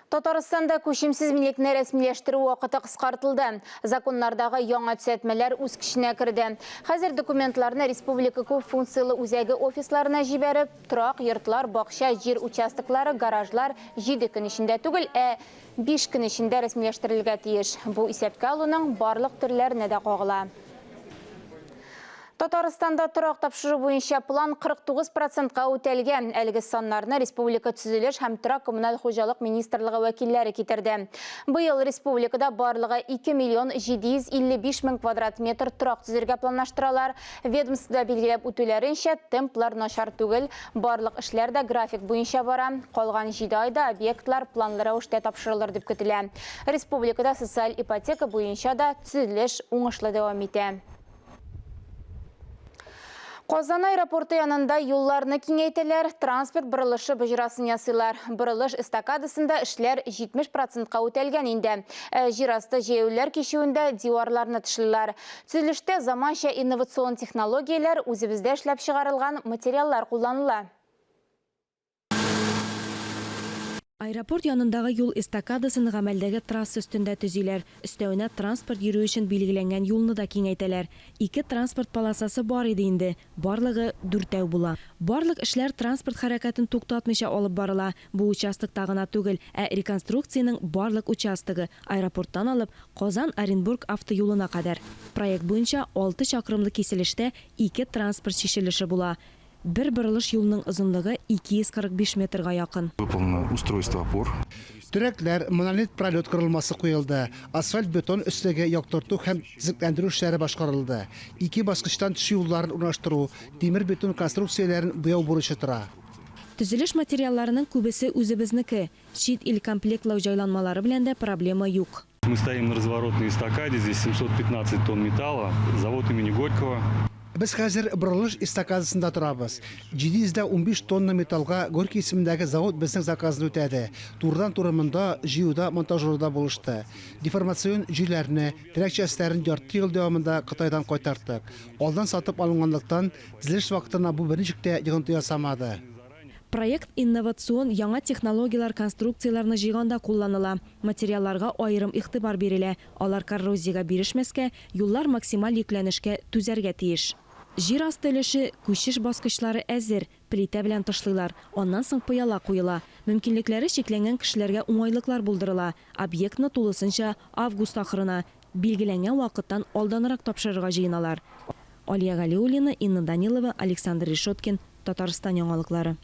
Татарстанда көшімсіз милікні рәсмилештіру уақыты қысқартылды. Законлардағы яңа түзетмелер үз күшіне кірді. Қазір документларны республика көп функциялы үзәге офисларына жіберіп, тұрақ, йортлар, бақша, жер участоклары, гаражлар 7 күн ішінде түгіл, 5 күн ішінде рәсмилештірілге тиеш. Бұл исәпкә алуның барлық түрлеріне де қоғыла. Татарстанда тұрақ тапшыру бойынша план 49%-қа өтелген. Әлгі саннарны республика түзелеш һәм тұрақ коммунал хожалық министрлігі вәкилләре кетірді. Бұйыл республикада барлығы 2 миллион 755 мың квадрат метр тұрақ түзерге планлаштыралар. Ведомствода белгілеп үтулерінше темплар нашар түгел, барлық ішлерді график бойынша бара. Қалған 7 айда объектлар планлары ұшты тапшырылыр деп көтілі. Республикада социаль ипотека бойынша да түзелеш оңышлы девам ете. Қазан аэропорты янында юлларны кеңейтелер, транспорт бұрылышы бұжырасын ясылар. Бұрылыш эстакадысында ішлер 70%-қа өтелген инде. Жирасты жеулер кешуінде диварларны тышылар. Түзіліште заманша инновацион технологиялар өзімізде эшләп шығарылған материаллар қолданыла. Аэропорт янындағы юл эстакадасын ғамәлдәге трасса өстендә төзиләр. Өстәвенә транспорт йөрү өчен билгеләнгән юлны да киңәйтәләр. 2 транспорт полосасы бар иде инде. Барлыгы 4 була. Барлык эшләр транспорт хәрәкәтен туктатмыйча алып барыла. Бу участокта гына түгел, реконструкцияның барлык участогы аэропорттан алып Казан-Оренбург автоюлына кадәр. Проект буенча 6 чакрымлы киселештә 2 транспорт шишелеше була. Бір бұрылыш юлның ұзынлығы 245 метрға якын. Выполнено устройство опор. Төрәкләр, монолит пролет құрылмасы қойылды. Асфальт бетон өстеге яктырту һәм тизекләндерү эшләре башкарылды. 2 баскычтан төшү юлларын урнаштыру, темир бетон конструкцияләрен буяу бурычы тора. Төзелеш материалларының күбесе үзебезнеке. Чит ил комплектлау җайланмалары белән дә проблема юк. Мы стоим на разворотной эстакаде, здесь 715 тонн металла, завод имени Горького. Біз хәзер бұрылыш эстакадасында тұрабыз. 715 тонна металға Горький исемендәге завод безнең заказын үтәде. Турдан турымында, жиюда, монтажларда булышты. Деформацион җүләрне, терәк частьләрен ярты ел дәвамында Кытайдан кайтарттык. Алдан сатып алынганлыктан төзелеш вакытына бу берничек тә йогынты ясамады. Проект инновацион яңа технологиялар конструкцияларны җыйганда кулланыла. Материалларга аерым игътибар бирелә. Алар коррозиягә бирешмәскә, юллар максималь йөкләнешкә түзәргә тиеш. Җир асты өлеше күчеш баскычлары әзер, плита белән ташлыйлар. Аннан соң пыяла куела. Мөмкинлекләре чикләнгән кешеләргә уңайлыклар булдырыла. Объектны тулысынча август ахырына билгеләнгән вакыттан алданрак тапшырырга җыеналар. Алия Галиуллина, Инна Данилова, Александр Решоткин, Татарстан яңалыклары.